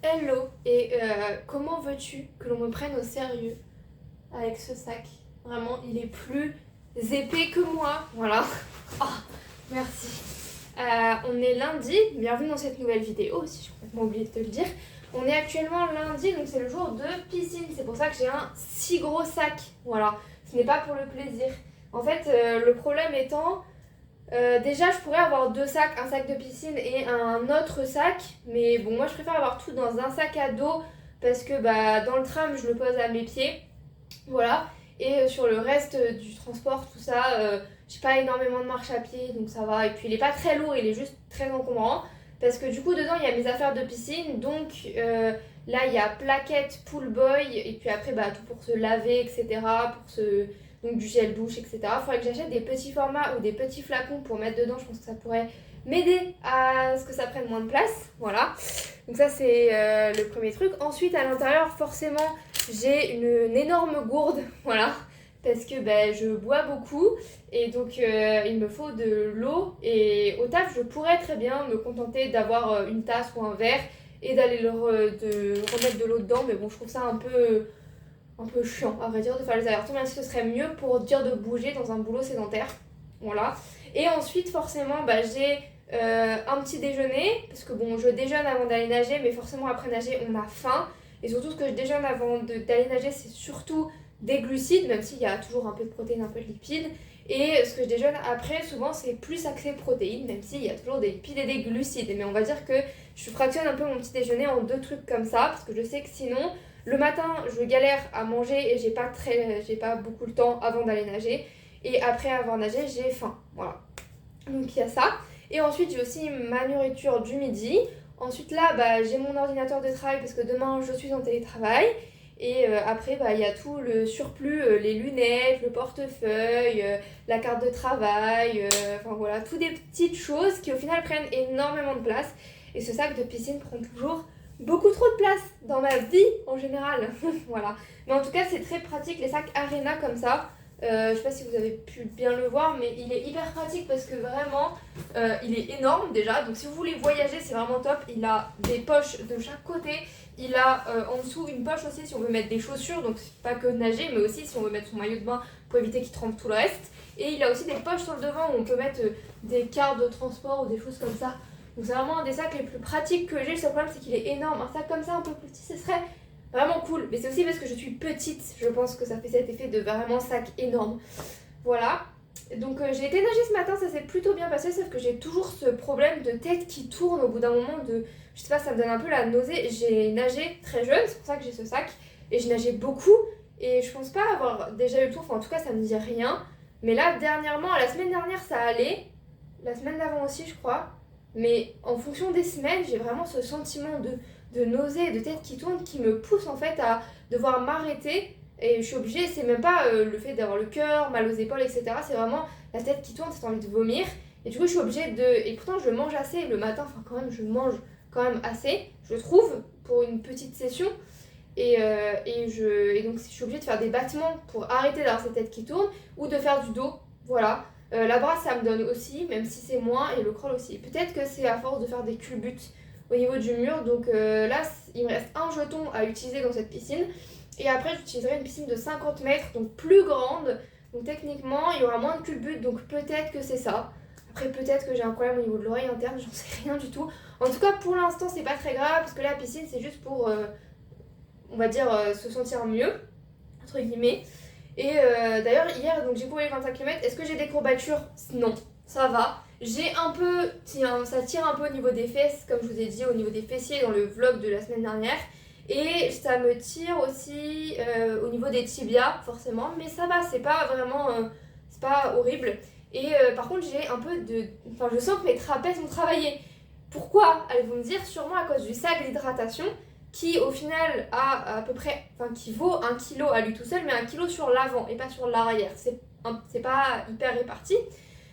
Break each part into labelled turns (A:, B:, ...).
A: Hello, et comment veux-tu que l'on me prenne au sérieux avec ce sac? Vraiment, il est plus épais que moi, voilà. Ah, merci. On est lundi, bienvenue dans cette nouvelle vidéo, si j'ai complètement oublié de te le dire. On est actuellement lundi, donc c'est le jour de piscine, c'est pour ça que j'ai un si gros sac, voilà. Ce n'est pas pour le plaisir. En fait, le problème étant... déjà, je pourrais avoir deux sacs, un sac de piscine et un autre sac, mais bon, moi je préfère avoir tout dans un sac à dos parce que bah, dans le tram, je le pose à mes pieds, voilà. Et sur le reste du transport, tout ça, j'ai pas énormément de marche à pied, donc ça va. Et puis il est pas très lourd, il est juste très encombrant parce que du coup, dedans, il y a mes affaires de piscine, donc là, il y a plaquettes, pool boy, et puis après, bah, tout pour se laver, etc., pour se donc du gel douche, etc. Il faudrait que j'achète des petits formats ou des petits flacons pour mettre dedans. Je pense que ça pourrait m'aider à ce que ça prenne moins de place. Voilà. Donc ça, c'est le premier truc. Ensuite, à l'intérieur, forcément, j'ai une énorme gourde. Voilà. Parce que ben, je bois beaucoup et donc il me faut de l'eau. Et au taf, je pourrais très bien me contenter d'avoir une tasse ou un verre et d'aller de remettre de l'eau dedans. Mais bon, je trouve ça un peu chiant, à vrai dire, de faire les allers-retours, même si ce serait mieux pour dire de bouger dans un boulot sédentaire. Voilà. Et ensuite, forcément, bah, j'ai un petit déjeuner, parce que bon, je déjeune avant d'aller nager, mais forcément, après nager, on a faim. Et surtout, ce que je déjeune avant d'aller nager, c'est surtout des glucides, même s'il y a toujours un peu de protéines, un peu de lipides. Et ce que je déjeune après, souvent, c'est plus axé protéines, même s'il y a toujours des lipides et des glucides. Mais on va dire que je fractionne un peu mon petit déjeuner en deux trucs comme ça, parce que je sais que sinon, le matin, je galère à manger et j'ai pas beaucoup le temps avant d'aller nager. Et après avoir nagé, j'ai faim. Voilà. Donc il y a ça. Et ensuite, j'ai aussi ma nourriture du midi. Ensuite, là, bah, j'ai mon ordinateur de travail parce que demain, je suis en télétravail. Et après, bah, il y a tout le surplus, les lunettes, le portefeuille, la carte de travail. Enfin voilà, toutes des petites choses qui au final prennent énormément de place. Et ce sac de piscine prend toujours beaucoup trop de place dans ma vie en général. Voilà. Mais en tout cas, c'est très pratique les sacs Arena comme ça. Je sais pas si vous avez pu bien le voir, mais il est hyper pratique parce que vraiment, il est énorme déjà. Donc si vous voulez voyager, c'est vraiment top. Il a des poches de chaque côté. Il a en dessous une poche aussi si on veut mettre des chaussures. Donc c'est pas que nager, mais aussi si on veut mettre son maillot de bain pour éviter qu'il trempe tout le reste. Et il a aussi des poches sur le devant où on peut mettre des cartes de transport ou des choses comme ça. Donc c'est vraiment un des sacs les plus pratiques que j'ai. Le seul problème, c'est qu'il est énorme. Un sac comme ça, un peu plus petit, ce serait vraiment cool. Mais c'est aussi parce que je suis petite, je pense que ça fait cet effet de vraiment sac énorme. Voilà. Donc j'ai été nager ce matin, ça s'est plutôt bien passé, sauf que j'ai toujours ce problème de tête qui tourne au bout d'un moment de... Je sais pas, ça me donne un peu la nausée. J'ai nagé très jeune, c'est pour ça que j'ai ce sac. Et je nageais beaucoup. Et je pense pas avoir déjà eu le tour, enfin en tout cas ça me dit rien. Mais là, dernièrement, la semaine dernière, ça allait. La semaine d'avant aussi, je crois. Mais en fonction des semaines, j'ai vraiment ce sentiment de nausée et de tête qui tourne qui me pousse en fait à devoir m'arrêter. Et je suis obligée, c'est même pas le fait d'avoir le cœur, mal aux épaules, etc. C'est vraiment la tête qui tourne, c'est envie de vomir. Et du coup, je suis obligée de... Et pourtant, je mange assez le matin, enfin quand même, je mange quand même assez, je trouve, pour une petite session. Et donc, je suis obligée de faire des battements pour arrêter d'avoir cette tête qui tourne ou de faire du dos, voilà. La brasse, ça me donne aussi, même si c'est moins, et le crawl aussi. Peut-être que c'est à force de faire des culbutes au niveau du mur. Donc là, il me reste un jeton à utiliser dans cette piscine. Et après, j'utiliserai une piscine de 50 mètres, donc plus grande. Donc techniquement, il y aura moins de culbutes, donc peut-être que c'est ça. Après, peut-être que j'ai un problème au niveau de l'oreille interne, j'en sais rien du tout. En tout cas, pour l'instant, c'est pas très grave, parce que la piscine, c'est juste pour, on va dire, se sentir mieux, entre guillemets. Et d'ailleurs, hier, donc j'ai couru les 25 km. Est-ce que j'ai des courbatures? Non, ça va. J'ai un peu, ça tire un peu au niveau des fesses, comme je vous ai dit, au niveau des fessiers dans le vlog de la semaine dernière. Et ça me tire aussi au niveau des tibias, forcément. Mais ça va, c'est pas vraiment, c'est pas horrible. Et par contre, j'ai un peu de... Enfin, je sens que mes trapèzes ont travaillé. Pourquoi? Allez-vous me dire, sûrement à cause du sac d'hydratation qui au final a à peu près, enfin qui vaut 1 kg à lui tout seul, mais 1 kg sur l'avant et pas sur l'arrière. C'est pas hyper réparti.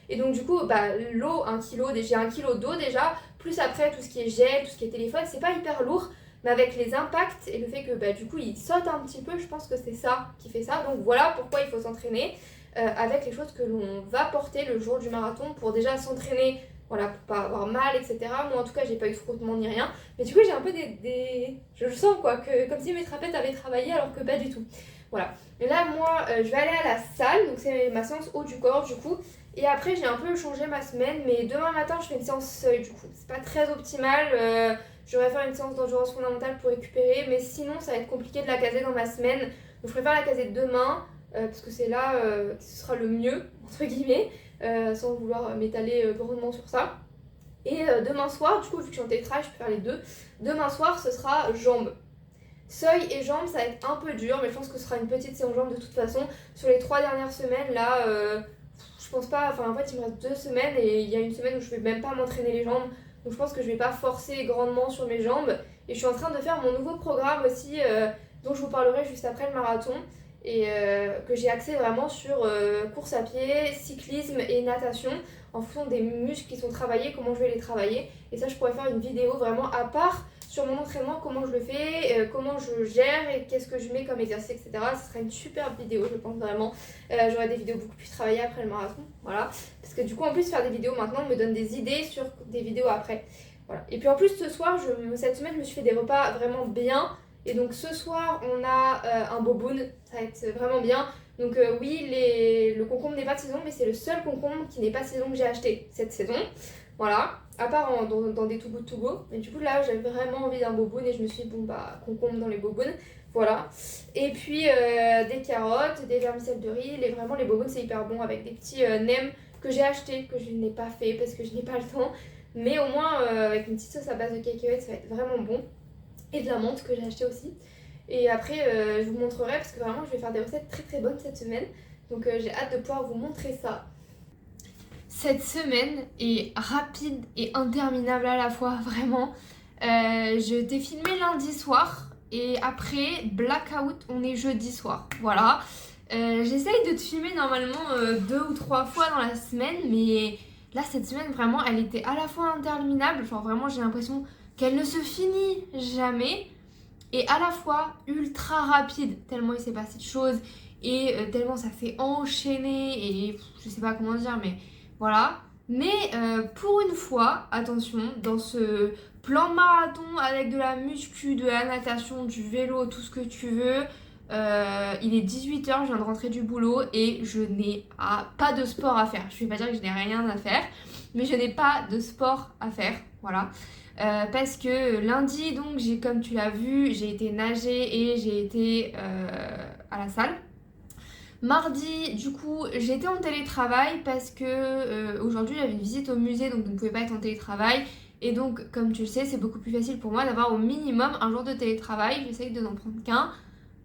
A: Et donc du coup, bah, l'eau, 1 kg, j'ai 1 kg d'eau déjà, plus après tout ce qui est gel, tout ce qui est téléphone, c'est pas hyper lourd, mais avec les impacts et le fait que bah, du coup il saute un petit peu, je pense que c'est ça qui fait ça. Donc voilà pourquoi il faut s'entraîner avec les choses que l'on va porter le jour du marathon pour déjà s'entraîner voilà, pour pas avoir mal, etc. Moi en tout cas j'ai pas eu de frottement ni rien, mais du coup j'ai un peu je le sens quoi, que, comme si mes trapèzes avaient travaillé alors que pas du tout. Voilà, et là moi je vais aller à la salle, donc c'est ma séance haut du corps du coup, et après j'ai un peu changé ma semaine, mais demain matin je fais une séance seuil du coup, c'est pas très optimal, j'aurais faire une séance d'endurance fondamentale pour récupérer, mais sinon ça va être compliqué de la caser dans ma semaine, donc je préfère la caser demain, parce que c'est là que ce sera le mieux, entre guillemets, sans vouloir m'étaler grandement sur ça. Et demain soir, du coup, vu que je suis en télétravail, je peux faire les deux. Demain soir, ce sera jambes. Seuil et jambes, ça va être un peu dur, mais je pense que ce sera une petite séance jambes de toute façon. Sur les 3 dernières semaines, là, je pense pas. Enfin, en fait, il me reste 2 semaines et il y a une semaine où je vais même pas m'entraîner les jambes. Donc, je pense que je vais pas forcer grandement sur mes jambes. Et je suis en train de faire mon nouveau programme aussi, dont je vous parlerai juste après le marathon. Et que j'ai axé vraiment sur course à pied, cyclisme et natation en fonction des muscles qui sont travaillés, comment je vais les travailler. Et ça, je pourrais faire une vidéo vraiment à part sur mon entraînement, comment je le fais, comment je gère et qu'est-ce que je mets comme exercice, etc. Ce sera une superbe vidéo, je pense vraiment. J'aurai des vidéos beaucoup plus travaillées après le marathon, voilà. Parce que du coup, en plus, faire des vidéos maintenant me donne des idées sur des vidéos après. Voilà. Et puis en plus, ce soir, cette semaine, je me suis fait des repas vraiment bien. Et donc ce soir, on a un boboon, ça va être vraiment bien. Donc oui, le concombre n'est pas de saison, mais c'est le seul concombre qui n'est pas de saison que j'ai acheté cette saison. Voilà, à part dans des Too Good To Go. Mais du coup là, j'avais vraiment envie d'un boboon et je me suis dit, bon bah, concombre dans les bobounes. Voilà. Et puis des carottes, des vermicelles de riz. Vraiment, les bobounes, c'est hyper bon avec des petits nems que j'ai achetés, que je n'ai pas fait parce que je n'ai pas le temps. Mais au moins, avec une petite sauce à base de cacahuètes, ça va être vraiment bon. Et de la menthe que j'ai acheté aussi. Et après, je vous montrerai parce que vraiment, je vais faire des recettes très très bonnes cette semaine. Donc j'ai hâte de pouvoir vous montrer ça. Cette semaine est rapide et interminable à la fois, vraiment. Je t'ai filmé lundi soir et après, blackout, on est jeudi soir. Voilà. J'essaye de te filmer normalement 2 ou 3 fois dans la semaine, mais là, cette semaine, vraiment, elle était à la fois interminable. Genre vraiment, j'ai l'impression qu'elle ne se finit jamais et à la fois ultra rapide, tellement il s'est passé de choses et tellement ça s'est enchaîné et je sais pas comment dire, mais voilà. Mais pour une fois, attention, dans ce plan marathon avec de la muscu, de la natation, du vélo, tout ce que tu veux, il est 18h, je viens de rentrer du boulot et je n'ai pas de sport à faire. Je vais pas dire que je n'ai rien à faire, mais je n'ai pas de sport à faire, voilà. Parce que lundi, donc, comme tu l'as vu, j'ai été nager et j'ai été à la salle. Mardi, du coup, j'étais en télétravail parce que aujourd'hui, j'avais une visite au musée, donc je ne pouvais pas être en télétravail. Et donc, comme tu le sais, c'est beaucoup plus facile pour moi d'avoir au minimum un jour de télétravail. J'essaye de n'en prendre qu'un.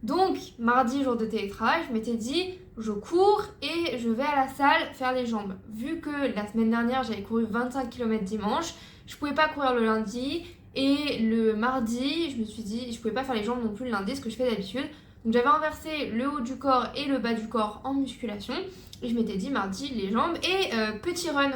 A: Donc, mardi, jour de télétravail, je m'étais dit, je cours et je vais à la salle faire les jambes. Vu que la semaine dernière, j'avais couru 25 km dimanche, je pouvais pas courir le lundi et le mardi, je me suis dit, je pouvais pas faire les jambes non plus le lundi, ce que je fais d'habitude. Donc j'avais inversé le haut du corps et le bas du corps en musculation et je m'étais dit mardi les jambes et petit run.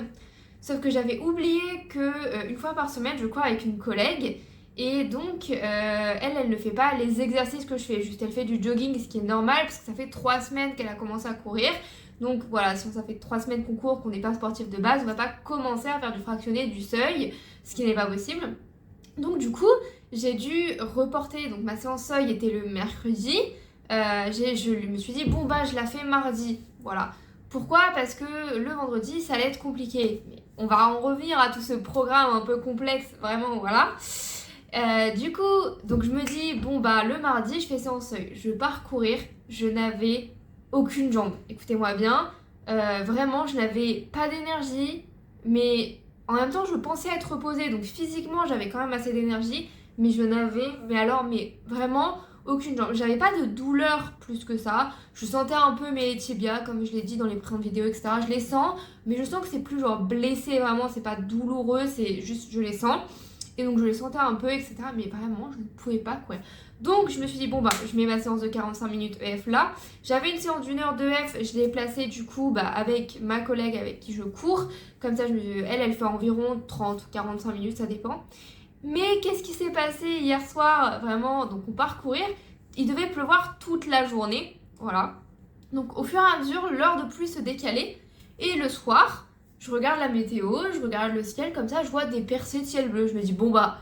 A: Sauf que j'avais oublié que une fois par semaine, je cours avec une collègue et donc elle ne fait pas les exercices que je fais, juste elle fait du jogging, ce qui est normal parce que ça fait 3 semaines qu'elle a commencé à courir. Donc voilà, si ça fait 3 semaines qu'on court, qu'on n'est pas sportif de base, on va pas commencer à faire du fractionné, du seuil, ce qui n'est pas possible. Donc du coup, j'ai dû reporter, donc ma séance seuil était le mercredi, je me suis dit bon bah je la fais mardi, voilà. Pourquoi ? Parce que le vendredi ça allait être compliqué. Mais on va en revenir à tout ce programme un peu complexe, vraiment voilà. Du coup, donc je me dis bon bah le mardi je fais séance seuil, je pars courir, je n'avais aucune jambe. Écoutez-moi bien, vraiment je n'avais pas d'énergie, mais en même temps je pensais être reposée, donc physiquement j'avais quand même assez d'énergie, mais je n'avais, mais vraiment aucune jambe. J'avais pas de douleur plus que ça, je sentais un peu mes tibias, comme je l'ai dit dans les précédentes vidéos, etc. Je les sens, mais je sens que c'est plus genre blessé vraiment, c'est pas douloureux, c'est juste je les sens. Et donc je les sentais un peu, etc. Mais vraiment, je ne pouvais pas courir. Donc je me suis dit, bon bah, je mets ma séance de 45 minutes EF là. J'avais une séance d'une heure d'EF, je l'ai placée du coup avec ma collègue avec qui je cours. Comme ça, elle fait environ 30-45 minutes, ça dépend. Mais qu'est-ce qui s'est passé hier soir, vraiment, donc on part courir. Il devait pleuvoir toute la journée, voilà. Donc au fur et à mesure, l'heure de pluie se décalait. Et le soir, je regarde la météo, je regarde le ciel, comme ça je vois des percées de ciel bleu. Je me dis bon bah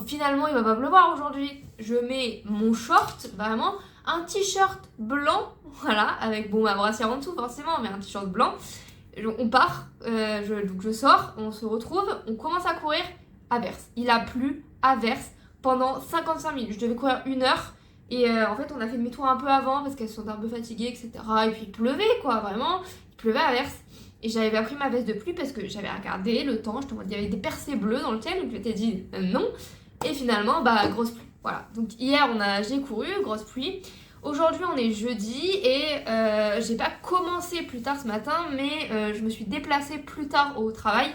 A: finalement il va pas pleuvoir aujourd'hui. Je mets mon short, vraiment un t-shirt blanc, voilà, avec bon ma brassière en dessous forcément, mais un t-shirt blanc. On part, donc je sors, on se retrouve, on commence à courir, averse. Il a plu, averse, pendant 55 minutes. Je devais courir 1 heure. Et en fait, on a fait demi-tour un peu avant parce qu'elles sont un peu fatiguées, etc. Et puis il pleuvait, quoi, vraiment. Il pleuvait à verse. Et j'avais pas pris ma veste de pluie parce que j'avais regardé le temps. Il y avait des percées bleues dans le ciel. Donc je m'étais dit non. Et finalement, bah, grosse pluie. Voilà. Donc hier, j'ai couru, grosse pluie. Aujourd'hui, on est jeudi et j'ai pas commencé plus tard ce matin, mais je me suis déplacée plus tard au travail.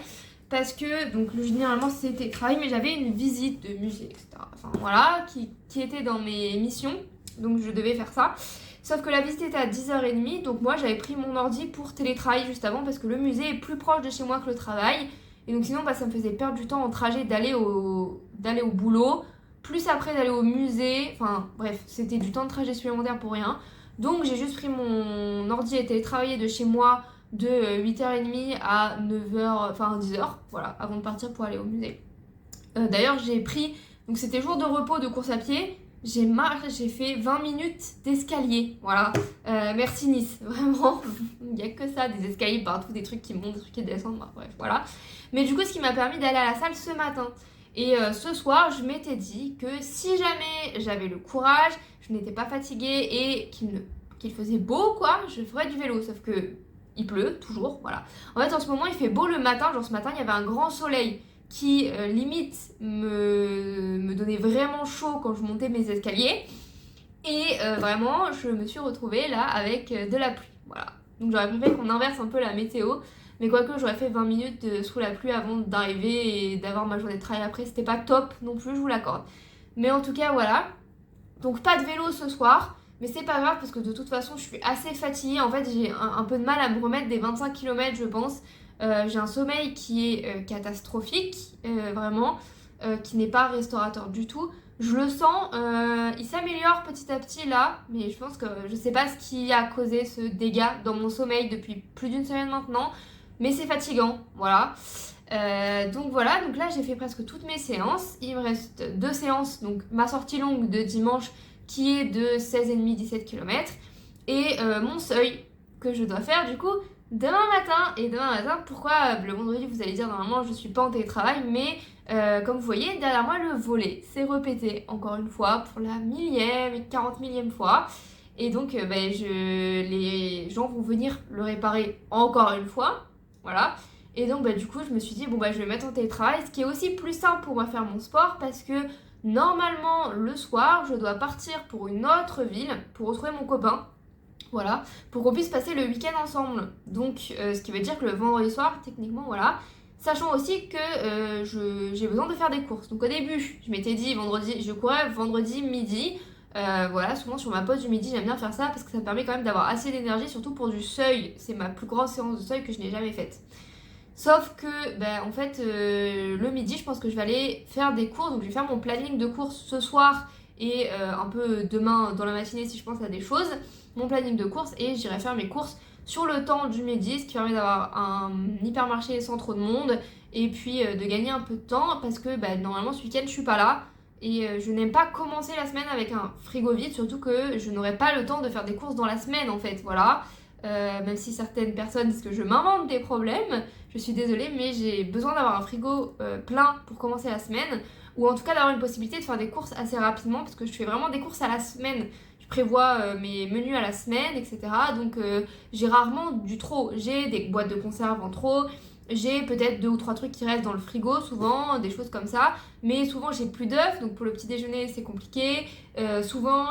A: Parce que, donc le jeudi normalement c'était travail, mais j'avais une visite de musée, etc. Enfin voilà, qui était dans mes missions, donc je devais faire ça. Sauf que la visite était à 10h30, donc moi j'avais pris mon ordi pour télétravailler juste avant, parce que le musée est plus proche de chez moi que le travail. Et donc sinon, bah, ça me faisait perdre du temps en trajet d'aller au boulot, plus après d'aller au musée. Enfin bref, c'était du temps de trajet supplémentaire pour rien. Donc j'ai juste pris mon ordi et télétravaillé de chez moi de 8h30 à 9h, enfin 10h, voilà, avant de partir pour aller au musée. D'ailleurs, j'ai pris, donc c'était jour de repos de course à pied, j'ai fait 20 minutes d'escalier, voilà. Merci Nice, vraiment, il n'y a que ça, des escaliers partout, des trucs qui montent, des trucs qui descendent, bah, bref, voilà. Mais du coup, ce qui m'a permis d'aller à la salle ce matin. Et ce soir, je m'étais dit que si jamais j'avais le courage, je n'étais pas fatiguée et qu'il faisait beau, quoi, je ferais du vélo, sauf que il pleut, toujours, voilà. En fait, en ce moment, il fait beau le matin. Genre, ce matin, il y avait un grand soleil qui, limite, me donnait vraiment chaud quand je montais mes escaliers. Et vraiment, je me suis retrouvée là avec de la pluie, voilà. Donc, j'aurais préféré qu'on inverse un peu la météo. Mais quoique, j'aurais fait 20 minutes sous la pluie avant d'arriver et d'avoir ma journée de travail après. C'était pas top non plus, je vous l'accorde. Mais en tout cas, voilà. Donc, pas de vélo ce soir. Mais c'est pas grave parce que de toute façon je suis assez fatiguée. En fait j'ai un peu de mal à me remettre des 25 km je pense. J'ai un sommeil qui est catastrophique, vraiment, qui n'est pas restaurateur du tout. Je le sens, il s'améliore petit à petit là, mais je pense que je sais pas ce qui a causé ce dégât dans mon sommeil depuis plus d'une semaine maintenant. Mais c'est fatigant, voilà. Donc voilà, donc là j'ai fait presque toutes mes séances. Il me reste 2 séances, donc ma sortie longue de dimanche qui est de 16,5-17 km et mon seuil que je dois faire du coup demain matin. Et demain matin, pourquoi le vendredi vous allez dire normalement je suis pas en télétravail, mais comme vous voyez derrière moi le volet s'est répété encore une fois pour la 1000e et 40 millième fois. Et donc les gens vont venir le réparer encore une fois, voilà. Et donc du coup je me suis dit bon je vais mettre en télétravail, ce qui est aussi plus simple pour moi faire mon sport parce que normalement, le soir, je dois partir pour une autre ville pour retrouver mon copain. Voilà, pour qu'on puisse passer le week-end ensemble. Donc, ce qui veut dire que le vendredi soir, techniquement, voilà. Sachant aussi que j'ai besoin de faire des courses. Donc, au début, je m'étais dit vendredi, je courais vendredi midi. Voilà, souvent sur ma pause du midi, j'aime bien faire ça parce que ça me permet quand même d'avoir assez d'énergie, surtout pour du seuil. C'est ma plus grosse séance de seuil que je n'ai jamais faite. Sauf que, en fait, le midi, je pense que je vais aller faire des courses. Donc, je vais faire mon planning de courses ce soir et un peu demain dans la matinée si je pense à des choses. Mon planning de courses et j'irai faire mes courses sur le temps du midi, ce qui permet d'avoir un hypermarché sans trop de monde et puis de gagner un peu de temps parce que normalement ce week-end, je suis pas là. Et je n'aime pas commencer la semaine avec un frigo vide, surtout que je n'aurai pas le temps de faire des courses dans la semaine en fait, voilà. Même si certaines personnes disent que je m'invente des problèmes, je suis désolée, mais j'ai besoin d'avoir un frigo plein pour commencer la semaine, ou en tout cas d'avoir une possibilité de faire des courses assez rapidement, parce que je fais vraiment des courses à la semaine. Je prévois mes menus à la semaine, etc. Donc j'ai rarement du trop. J'ai des boîtes de conserve en trop, j'ai peut-être 2 ou 3 trucs qui restent dans le frigo, souvent, des choses comme ça. Mais souvent, j'ai plus d'œufs, donc pour le petit déjeuner, c'est compliqué. Souvent,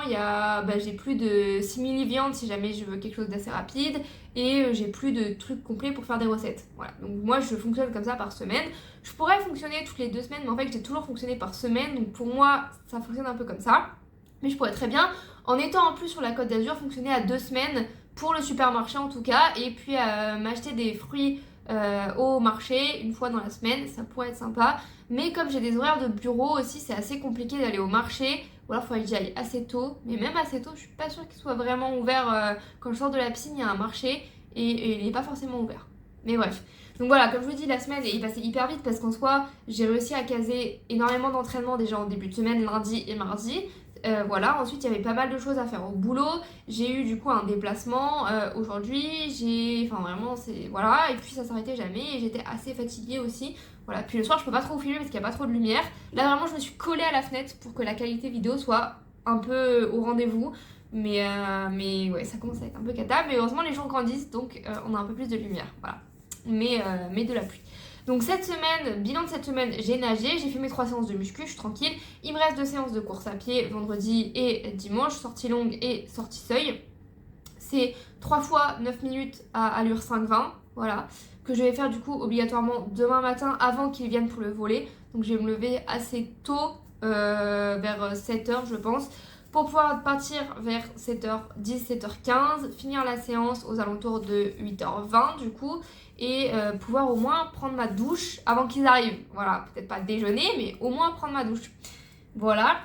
A: j'ai plus de simili-viande si jamais je veux quelque chose d'assez rapide. Et j'ai plus de trucs complets pour faire des recettes. Voilà, donc moi, je fonctionne comme ça par semaine. Je pourrais fonctionner toutes les 2 semaines, mais en fait, j'ai toujours fonctionné par semaine. Donc pour moi, ça fonctionne un peu comme ça. Mais je pourrais très bien, en étant en plus sur la Côte d'Azur, fonctionner à 2 semaines pour le supermarché en tout cas. Et puis m'acheter des fruits au marché une fois dans la semaine, ça pourrait être sympa. Mais comme j'ai des horaires de bureau aussi, c'est assez compliqué d'aller au marché. Ou alors il faudrait que j'y aille assez tôt. Mais même assez tôt, je suis pas sûre qu'il soit vraiment ouvert. Quand je sors de la piscine, il y a un marché et il n'est pas forcément ouvert. Mais bref. Donc voilà, comme je vous dis, la semaine est passée hyper vite parce qu'en soi, j'ai réussi à caser énormément d'entraînement déjà en début de semaine, lundi et mardi. Voilà, ensuite il y avait pas mal de choses à faire au boulot. J'ai eu du coup un déplacement aujourd'hui. Enfin vraiment, c'est. Voilà, et puis ça s'arrêtait jamais et j'étais assez fatiguée aussi. Voilà, puis le soir, je peux pas trop filmer parce qu'il n'y a pas trop de lumière. Là, vraiment, je me suis collée à la fenêtre pour que la qualité vidéo soit un peu au rendez-vous. Mais ouais, ça commence à être un peu cata. Mais heureusement, les gens grandissent donc on a un peu plus de lumière. Voilà. Mais de la pluie. Donc cette semaine, bilan de cette semaine, j'ai nagé, j'ai fait mes 3 séances de muscu, je suis tranquille. Il me reste 2 séances de course à pied vendredi et dimanche, sortie longue et sortie seuil. C'est 3 fois 9 minutes à allure 5-20, voilà, que je vais faire du coup obligatoirement demain matin avant qu'ils viennent pour le volley. Donc je vais me lever assez tôt, vers 7h je pense, pour pouvoir partir vers 7h10, 7h15, finir la séance aux alentours de 8h20 du coup, et pouvoir au moins prendre ma douche avant qu'ils arrivent. Voilà, peut-être pas déjeuner, mais au moins prendre ma douche. Voilà.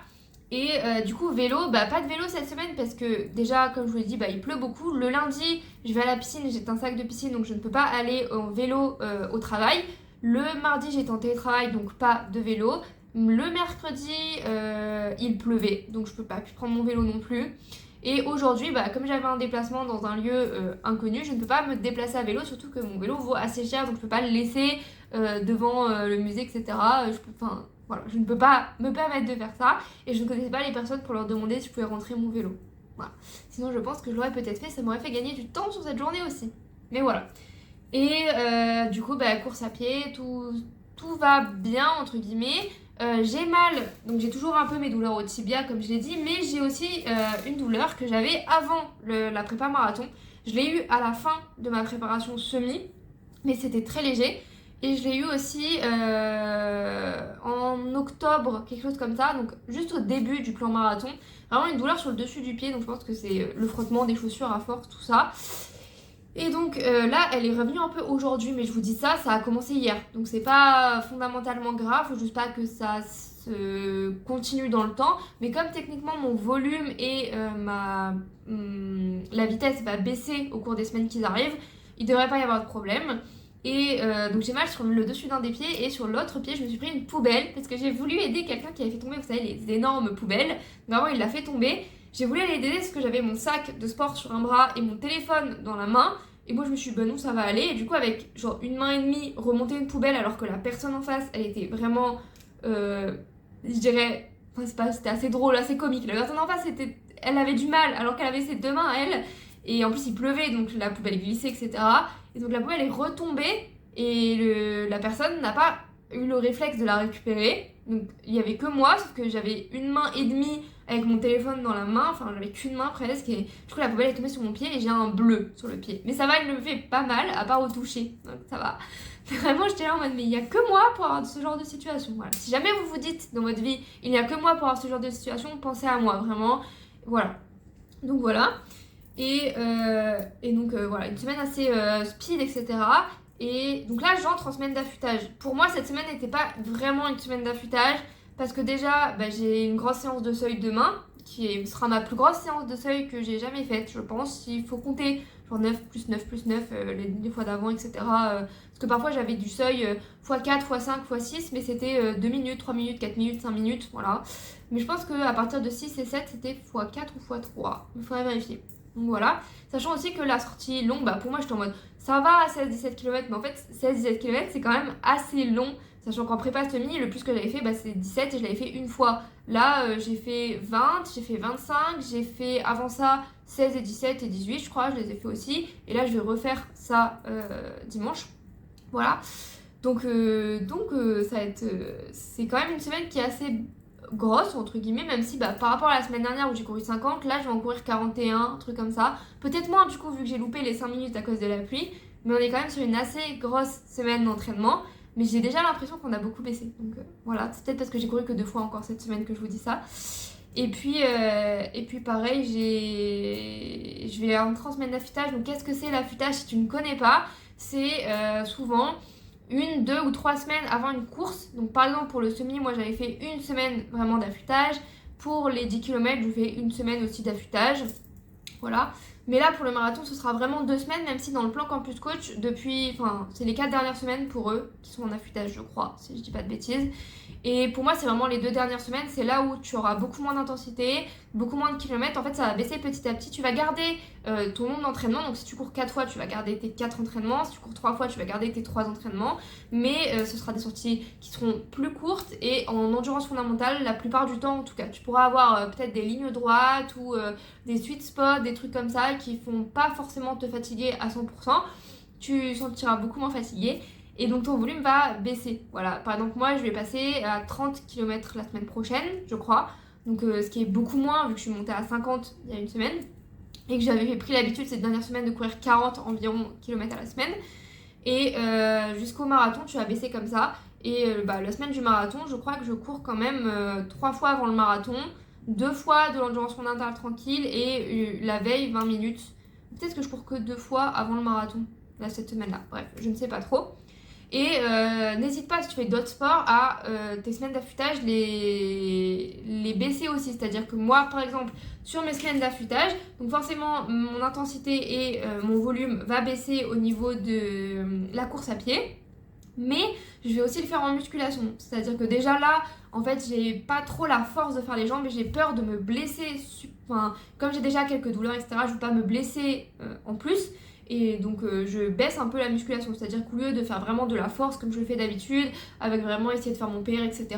A: Et du coup, vélo, pas de vélo cette semaine parce que déjà, comme je vous l'ai dit, il pleut beaucoup. Le lundi, je vais à la piscine, j'ai un sac de piscine, donc je ne peux pas aller en vélo au travail. Le mardi, j'étais en télétravail, donc pas de vélo. Le mercredi, il pleuvait, donc je peux pas pu prendre mon vélo non plus. Et aujourd'hui, comme j'avais un déplacement dans un lieu inconnu, je ne peux pas me déplacer à vélo, surtout que mon vélo vaut assez cher, donc je peux pas le laisser devant le musée, etc. Voilà, je ne peux pas me permettre de faire ça, et je ne connaissais pas les personnes pour leur demander si je pouvais rentrer mon vélo. Voilà. Sinon, je pense que je l'aurais peut-être fait, ça m'aurait fait gagner du temps sur cette journée aussi. Mais voilà. Et du coup, course à pied, tout va bien, entre guillemets. J'ai mal, donc j'ai toujours un peu mes douleurs au tibia, comme je l'ai dit, mais j'ai aussi une douleur que j'avais avant la prépa marathon. Je l'ai eu à la fin de ma préparation semi, mais c'était très léger. Et je l'ai eu aussi en octobre, quelque chose comme ça, donc juste au début du plan marathon. Vraiment une douleur sur le dessus du pied, donc je pense que c'est le frottement des chaussures à force, tout ça. Et donc là, elle est revenue un peu aujourd'hui, mais je vous dis ça, ça a commencé hier. Donc c'est pas fondamentalement grave, faut juste pas que ça se continue dans le temps. Mais comme techniquement mon volume et la vitesse va baisser au cours des semaines qui arrivent, il devrait pas y avoir de problème. Et donc j'ai mal sur le dessus d'un des pieds et sur l'autre pied je me suis pris une poubelle parce que j'ai voulu aider quelqu'un qui avait fait tomber, vous savez, les énormes poubelles. Vraiment il l'a fait tomber. J'ai voulu aller aider parce que j'avais mon sac de sport sur un bras et mon téléphone dans la main. Et moi je me suis dit non, ça va aller. Et du coup avec genre une main et demie remonter une poubelle alors que la personne en face elle était vraiment je dirais, c'était assez drôle, assez comique. La personne en face elle avait du mal alors qu'elle avait ses 2 mains à elle. Et en plus il pleuvait donc la poubelle glissait, etc. Et donc la poubelle est retombée et la personne n'a pas eu le réflexe de la récupérer. Donc il y avait que moi, sauf que j'avais une main et demie avec mon téléphone dans la main, enfin j'avais qu'une main presque, et du coup la poubelle est tombée sur mon pied et j'ai un bleu sur le pied. Mais ça va, il ne me fait pas mal, à part au toucher, donc ça va. Vraiment j'étais là en mode mais il n'y a que moi pour avoir ce genre de situation. Voilà. Si jamais vous vous dites dans votre vie il n'y a que moi pour avoir ce genre de situation, pensez à moi, vraiment. Voilà. Donc voilà. Et donc voilà, une semaine assez speed, etc. Et donc là, j'entre en semaine d'affûtage. Pour moi, cette semaine n'était pas vraiment une semaine d'affûtage parce que déjà, j'ai une grosse séance de seuil demain qui sera ma plus grosse séance de seuil que j'ai jamais faite, je pense. Il faut compter genre 9 plus 9 plus 9, les fois d'avant, etc. Parce que parfois, j'avais du seuil x4, x5, x6, mais c'était 2 minutes, 3 minutes, 4 minutes, 5 minutes, voilà. Mais je pense qu'à partir de 6 et 7, c'était x4 ou x3. Il faudrait vérifier. Donc voilà, sachant aussi que la sortie longue, pour moi j'étais en mode ça va à 16-17 km, mais en fait 16-17 km c'est quand même assez long, sachant qu'en prépa semi, le plus que j'avais fait c'est 17 et je l'avais fait une fois. Là j'ai fait 20, j'ai fait 25, j'ai fait avant ça 16 et 17 et 18 je crois, je les ai fait aussi. Et là je vais refaire ça dimanche, voilà. Donc ça va être, c'est quand même une semaine qui est assez grosse entre guillemets, même si par rapport à la semaine dernière où j'ai couru 50, là je vais en courir 41, un truc comme ça, peut-être moins du coup vu que j'ai loupé les 5 minutes à cause de la pluie, mais on est quand même sur une assez grosse semaine d'entraînement, mais j'ai déjà l'impression qu'on a beaucoup baissé, donc voilà, c'est peut-être parce que j'ai couru que 2 fois encore cette semaine que je vous dis ça. Et puis pareil, je vais entrer en semaine d'affûtage. Donc qu'est-ce que c'est l'affûtage si tu ne connais pas? C'est souvent 1, 2 ou 3 semaines avant une course. Donc par exemple pour le semi, moi j'avais fait une semaine vraiment d'affûtage. Pour les 10 km, je fais une semaine aussi d'affûtage. Voilà. Mais là, pour le marathon, ce sera vraiment 2 semaines, même si dans le plan Campus Coach, c'est les 4 dernières semaines pour eux, qui sont en affûtage, je crois, si je dis pas de bêtises. Et pour moi, c'est vraiment les 2 dernières semaines, c'est là où tu auras beaucoup moins d'intensité, beaucoup moins de kilomètres. En fait, ça va baisser petit à petit. Tu vas garder ton nombre d'entraînements. Donc, si tu cours 4 fois, tu vas garder tes 4 entraînements. Si tu cours 3 fois, tu vas garder tes 3 entraînements. Mais ce sera des sorties qui seront plus courtes et en endurance fondamentale, la plupart du temps en tout cas. Tu pourras avoir peut-être des lignes droites ou des sweet spots, des trucs comme ça qui font pas forcément te fatiguer à 100%. Tu sentiras beaucoup moins fatigué et donc ton volume va baisser. Voilà, par exemple moi je vais passer à 30 km la semaine prochaine, je crois. Donc ce qui est beaucoup moins vu que je suis montée à 50 il y a une semaine et que j'avais pris l'habitude cette dernière semaine de courir 40 environ kilomètres à la semaine. Et jusqu'au marathon, tu vas baisser comme ça. Et la semaine du marathon, je crois que je cours quand même 3 fois avant le marathon, 2 fois de l'endurance fondamentale tranquille et la veille 20 minutes. Peut-être que je cours que 2 fois avant le marathon, là, cette semaine-là. Bref, je ne sais pas trop. Et n'hésite pas, si tu fais d'autres sports, à tes semaines d'affûtage les baisser aussi. C'est-à-dire que moi, par exemple, sur mes semaines d'affûtage, donc forcément, mon intensité et mon volume va baisser au niveau de la course à pied. Mais je vais aussi le faire en musculation. C'est-à-dire que déjà là, en fait, j'ai pas trop la force de faire les jambes et j'ai peur de me blesser. Enfin, comme j'ai déjà quelques douleurs, etc., je veux pas me blesser en plus. Et donc je baisse un peu la musculation, c'est-à-dire qu'au lieu de faire vraiment de la force comme je le fais d'habitude, avec vraiment essayer de faire mon PR, etc.,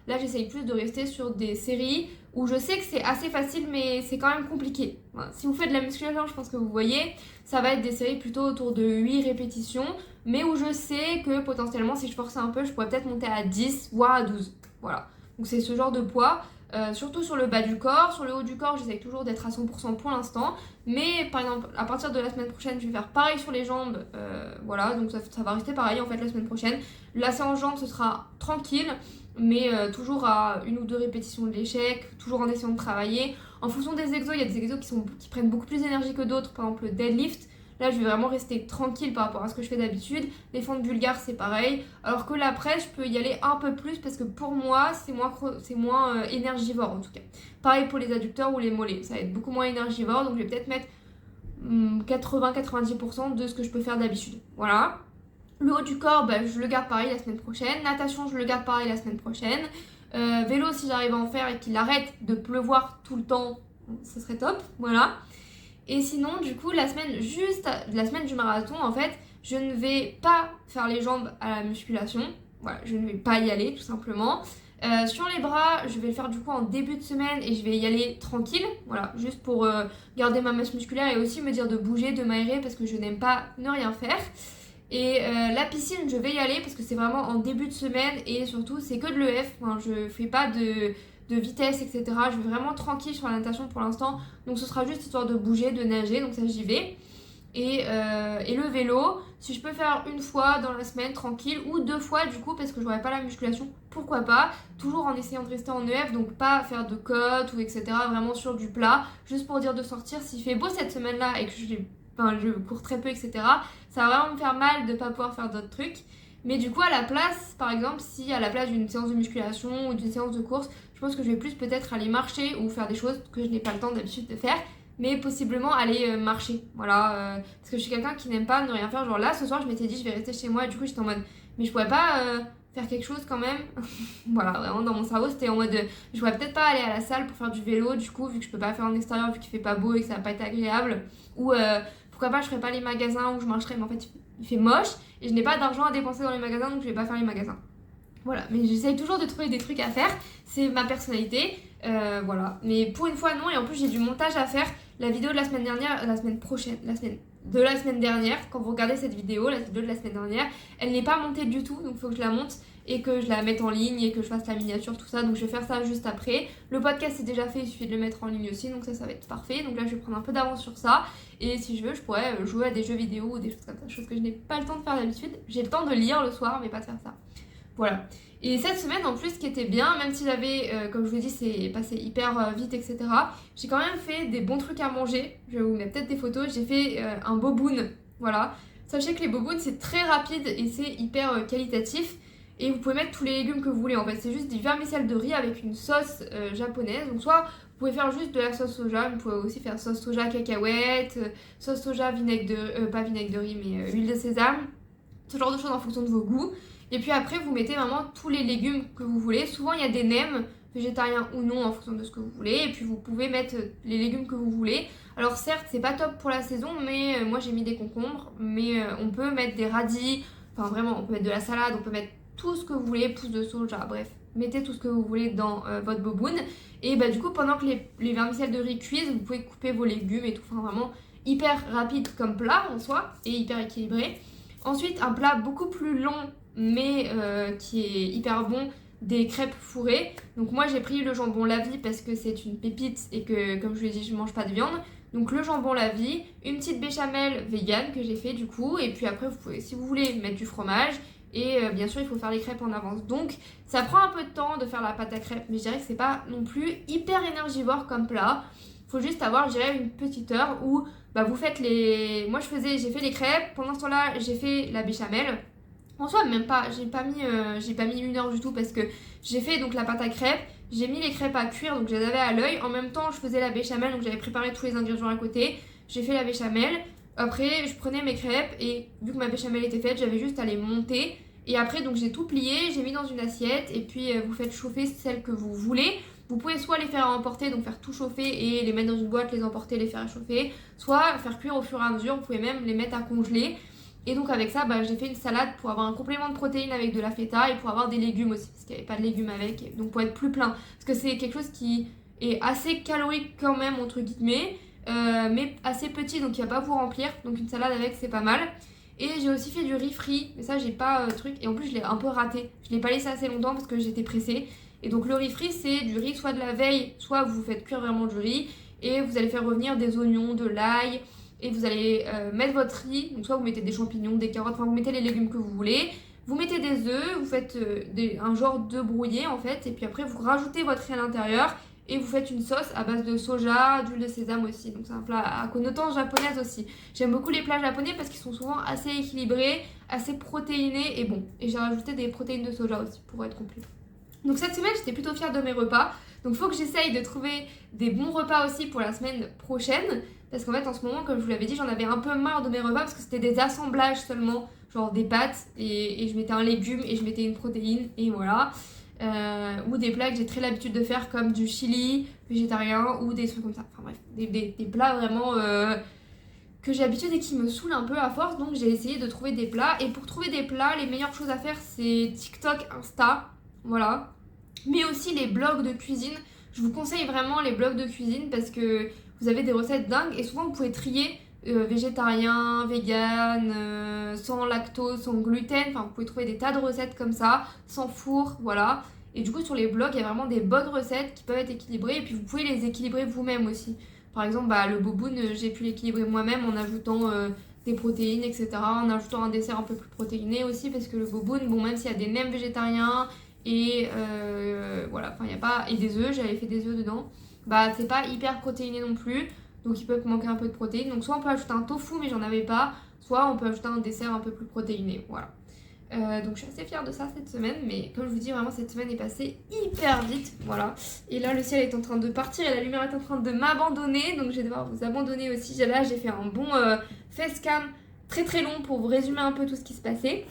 A: là j'essaye plus de rester sur des séries où je sais que c'est assez facile mais c'est quand même compliqué. Voilà. Si vous faites de la musculation, je pense que vous voyez, ça va être des séries plutôt autour de 8 répétitions, mais où je sais que potentiellement si je forçais un peu, je pourrais peut-être monter à 10 voire à 12. Voilà, donc c'est ce genre de poids. Surtout sur le bas du corps, sur le haut du corps j'essaye toujours d'être à 100% pour l'instant, mais par exemple à partir de la semaine prochaine je vais faire pareil sur les jambes, voilà, donc ça va rester pareil en fait la semaine prochaine. La séance jambes ce sera tranquille, mais toujours à 1 ou 2 répétitions de l'échec, toujours en essayant de travailler. En fonction des exos, il y a des exos qui prennent beaucoup plus d'énergie que d'autres, par exemple le deadlift. Là, je vais vraiment rester tranquille par rapport à ce que je fais d'habitude. Les fentes bulgares, c'est pareil. Alors que la presse, je peux y aller un peu plus parce que pour moi, c'est moins énergivore en tout cas. Pareil pour les adducteurs ou les mollets. Ça va être beaucoup moins énergivore. Donc, je vais peut-être mettre 80-90% de ce que je peux faire d'habitude. Voilà. Le haut du corps, je le garde pareil la semaine prochaine. Natation, je le garde pareil la semaine prochaine. Vélo, si j'arrive à en faire et qu'il arrête de pleuvoir tout le temps, ce serait top. Voilà. Et sinon, du coup, la semaine du marathon, en fait, je ne vais pas faire les jambes à la musculation. Voilà, je ne vais pas y aller, tout simplement. Sur les bras, je vais le faire du coup en début de semaine et je vais y aller tranquille. Voilà, juste pour garder ma masse musculaire et aussi me dire de bouger, de m'aérer parce que je n'aime pas ne rien faire. Et la piscine, je vais y aller parce que c'est vraiment en début de semaine et surtout, c'est que de l'EF. Enfin, je fais pas de vitesse, etc. Je vais vraiment tranquille sur la natation pour l'instant. Donc ce sera juste histoire de bouger, de nager. Donc ça, j'y vais. Et le vélo, si je peux faire 1 fois dans la semaine tranquille ou 2 fois du coup parce que j'aurai pas la musculation, pourquoi pas. Toujours en essayant de rester en EF, donc pas faire de côte ou etc. Vraiment sur du plat. Juste pour dire de sortir. S'il fait beau cette semaine-là et que je cours très peu, etc. Ça va vraiment me faire mal de pas pouvoir faire d'autres trucs. Mais du coup, à la place, par exemple, si à la place d'une séance de musculation ou d'une séance de course, je pense que je vais plus peut-être aller marcher ou faire des choses que je n'ai pas le temps d'habitude de faire, mais possiblement aller marcher. Voilà, parce que je suis quelqu'un qui n'aime pas ne rien faire. Genre là, ce soir, je m'étais dit, je vais rester chez moi et du coup, j'étais en mode, mais je pourrais pas faire quelque chose quand même. Voilà, vraiment, dans mon cerveau, c'était en mode, je pourrais peut-être pas aller à la salle pour faire du vélo, du coup, vu que je peux pas faire en extérieur, vu qu'il fait pas beau et que ça va pas être agréable. Ou pourquoi pas, je ferais pas les magasins où je marcherais, mais en fait, il fait moche et je n'ai pas d'argent à dépenser dans les magasins, donc je vais pas faire les magasins. Voilà, mais j'essaye toujours de trouver des trucs à faire, c'est ma personnalité, voilà. Mais pour une fois, non, et en plus, j'ai du montage à faire. La vidéo de la semaine dernière, la semaine dernière, quand vous regardez cette vidéo, la vidéo de la semaine dernière, elle n'est pas montée du tout, donc il faut que je la monte et que je la mette en ligne et que je fasse la miniature, tout ça, donc je vais faire ça juste après. Le podcast est déjà fait, il suffit de le mettre en ligne aussi, donc ça va être parfait. Donc là, je vais prendre un peu d'avance sur ça, et si je veux, je pourrais jouer à des jeux vidéo ou des choses comme ça, chose que je n'ai pas le temps de faire d'habitude. J'ai le temps de lire le soir, mais pas de faire ça. Voilà. Et cette semaine en plus, ce qui était bien, même si j'avais, comme je vous dis, c'est passé hyper vite, etc., j'ai quand même fait des bons trucs à manger. Je vais vous mettre peut-être des photos. J'ai fait un boboon, voilà. Sachez que les bobounes, c'est très rapide et c'est hyper qualitatif. Et vous pouvez mettre tous les légumes que vous voulez. En fait, c'est juste du vermicelle de riz avec une sauce japonaise. Donc soit vous pouvez faire juste de la sauce soja, vous pouvez aussi faire sauce soja cacahuète, sauce soja vinaigre de... pas vinaigre de riz mais huile de sésame, ce genre de choses en fonction de vos goûts. Et puis après vous mettez vraiment tous les légumes que vous voulez. Souvent il y a des nems, végétariens ou non en fonction de ce que vous voulez. Et puis vous pouvez mettre les légumes que vous voulez. Alors certes c'est pas top pour la saison mais moi j'ai mis des concombres. Mais on peut mettre des radis, enfin vraiment on peut mettre de la salade, on peut mettre tout ce que vous voulez, pousses de soja, bref. Mettez tout ce que vous voulez dans votre boboon. Et bah du coup pendant que les vermicelles de riz cuisent, vous pouvez couper vos légumes et tout. Enfin vraiment hyper rapide comme plat en soi et hyper équilibré. Ensuite un plat beaucoup plus long mais qui est hyper bon, des crêpes fourrées. Donc moi j'ai pris le jambon La Vie parce que c'est une pépite et que comme je vous l'ai dit je mange pas de viande. Donc le jambon La Vie, une petite béchamel vegan que j'ai fait du coup. Et puis après vous pouvez, si vous voulez, mettre du fromage. Et bien sûr il faut faire les crêpes en avance. Donc ça prend un peu de temps de faire la pâte à crêpes, mais je dirais que c'est pas non plus hyper énergivore comme plat. Faut juste avoir, je dirais, une petite heure où bah, vous faites les... Moi j'ai fait les crêpes, pendant ce temps-là j'ai fait la béchamel. En soi même pas, j'ai pas mis une heure du tout parce que j'ai fait donc la pâte à crêpes, j'ai mis les crêpes à cuire donc je les avais à l'œil. En même temps je faisais la béchamel donc j'avais préparé tous les ingrédients à côté. J'ai fait la béchamel. Après, je prenais mes crêpes et vu que ma béchamel était faite, j'avais juste à les monter. Et après, donc j'ai tout plié, j'ai mis dans une assiette et puis vous faites chauffer celles que vous voulez. Vous pouvez soit les faire emporter, donc faire tout chauffer et les mettre dans une boîte, les emporter, les faire chauffer. Soit faire cuire au fur et à mesure, vous pouvez même les mettre à congeler. Et donc avec ça, bah, j'ai fait une salade pour avoir un complément de protéines avec de la feta et pour avoir des légumes aussi, parce qu'il n'y avait pas de légumes avec, donc pour être plus plein. Parce que c'est quelque chose qui est assez calorique quand même, entre guillemets. Mais assez petit donc il va pas vous remplir, donc une salade avec c'est pas mal. Et j'ai aussi fait du riz frit, mais ça j'ai pas truc, et en plus je l'ai un peu raté, je l'ai pas laissé assez longtemps parce que j'étais pressée. Et donc le riz frit c'est du riz soit de la veille, soit vous faites cuire vraiment du riz et vous allez faire revenir des oignons, de l'ail et vous allez mettre votre riz, donc soit vous mettez des champignons, des carottes, enfin vous mettez les légumes que vous voulez. Vous mettez des œufs, vous faites un genre d'œuf brouillé en fait, et puis après vous rajoutez votre riz à l'intérieur. Et vous faites une sauce à base de soja, d'huile de sésame aussi. Donc c'est un plat à connotation japonaise aussi. J'aime beaucoup les plats japonais parce qu'ils sont souvent assez équilibrés, assez protéinés et bons. Et j'ai rajouté des protéines de soja aussi pour être complet. Donc cette semaine j'étais plutôt fière de mes repas. Donc il faut que j'essaye de trouver des bons repas aussi pour la semaine prochaine. Parce qu'en fait en ce moment, comme je vous l'avais dit, j'en avais un peu marre de mes repas parce que c'était des assemblages seulement. Genre des pâtes et je mettais un légume et je mettais une protéine et voilà. Ou des plats que j'ai très l'habitude de faire comme du chili végétarien ou des trucs comme ça. Enfin bref, des plats vraiment que j'ai l'habitude et qui me saoulent un peu à force. Donc j'ai essayé de trouver des plats. Et pour trouver des plats, les meilleures choses à faire c'est TikTok, Insta, voilà. Mais aussi les blogs de cuisine. Je vous conseille vraiment les blogs de cuisine parce que vous avez des recettes dingues et souvent vous pouvez trier végétarien, vegan, sans lactose, sans gluten. Enfin, vous pouvez trouver des tas de recettes comme ça, sans four, voilà. Et du coup, sur les blogs, il y a vraiment des bonnes recettes qui peuvent être équilibrées et puis vous pouvez les équilibrer vous-même aussi. Par exemple, bah, le boboon, j'ai pu l'équilibrer moi-même en ajoutant des protéines, etc. En ajoutant un dessert un peu plus protéiné aussi parce que le boboon, bon, même s'il y a des nems végétariens et voilà, enfin, il y a pas. Et des œufs, j'avais fait des œufs dedans, bah, c'est pas hyper protéiné non plus. Donc il peut manquer un peu de protéines. Donc soit on peut ajouter un tofu mais j'en avais pas, soit on peut ajouter un dessert un peu plus protéiné. Voilà. Donc je suis assez fière de ça cette semaine. Mais comme je vous dis, vraiment cette semaine est passée hyper vite. Voilà. Et là le ciel est en train de partir et la lumière est en train de m'abandonner. Donc je vais devoir vous abandonner aussi. Là j'ai fait un bon facecam très très long pour vous résumer un peu tout ce qui se passait.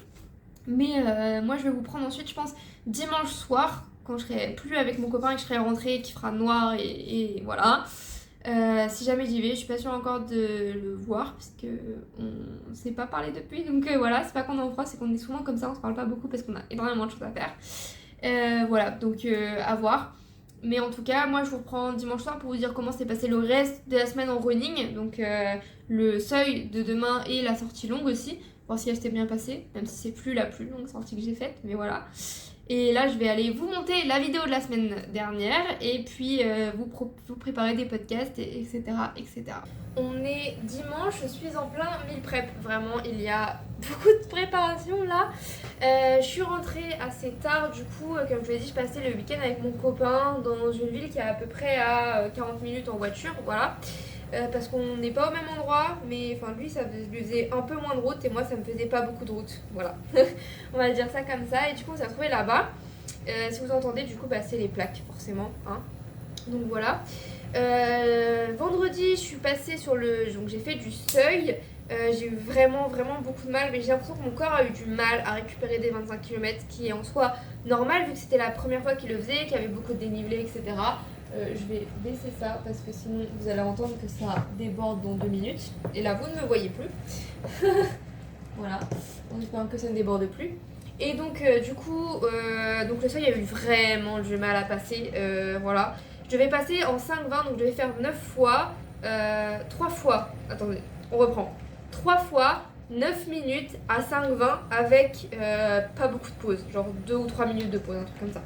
A: Mais moi je vais vous prendre ensuite je pense dimanche soir. Quand je serai plus avec mon copain et que je serai rentrée, qu'il fera noir et voilà. Si jamais j'y vais, je suis pas sûre encore de le voir parce que on s'est pas parlé depuis, donc voilà, c'est pas qu'on est en froid, c'est qu'on est souvent comme ça, on se parle pas beaucoup parce qu'on a énormément de choses à faire. Voilà, donc à voir. Mais en tout cas, moi je vous reprends dimanche soir pour vous dire comment s'est passé le reste de la semaine en running, donc le seuil de demain et la sortie longue aussi, voir si elle s'était bien passée, même si c'est plus la plus longue sortie que j'ai faite, mais voilà. Et là, je vais aller vous monter la vidéo de la semaine dernière et puis vous préparer des podcasts, etc., etc. On est dimanche, je suis en plein meal prep. Vraiment, il y a beaucoup de préparation là. Je suis rentrée assez tard, du coup, comme je vous l'ai dit, je passais le week-end avec mon copain dans une ville qui est à peu près à 40 minutes en voiture, voilà. Parce qu'on n'est pas au même endroit, mais enfin lui ça lui faisait un peu moins de route et moi ça me faisait pas beaucoup de route, voilà. On va dire ça comme ça et du coup on s'est retrouvés là-bas. Si vous entendez du coup bah, c'est les plaques forcément, hein. Donc voilà. Vendredi, je suis passée sur le... Donc j'ai fait du seuil. J'ai eu vraiment beaucoup de mal, mais j'ai l'impression que mon corps a eu du mal à récupérer des 25 km, qui est en soi normal vu que c'était la première fois qu'il le faisait, qu'il y avait beaucoup de dénivelé, etc. Je vais baisser ça parce que sinon vous allez entendre que ça déborde dans 2 minutes. Et là, vous ne me voyez plus. Voilà, en espérant que ça ne déborde plus. Et donc, du coup, donc le seuil a eu vraiment du mal à passer. Voilà. Je devais passer en 5-20, donc je devais faire 9 fois, 3 fois. Attendez, on reprend. 3 fois 9 minutes à 5-20 avec pas beaucoup de pause, genre 2 ou 3 minutes de pause, un truc comme ça.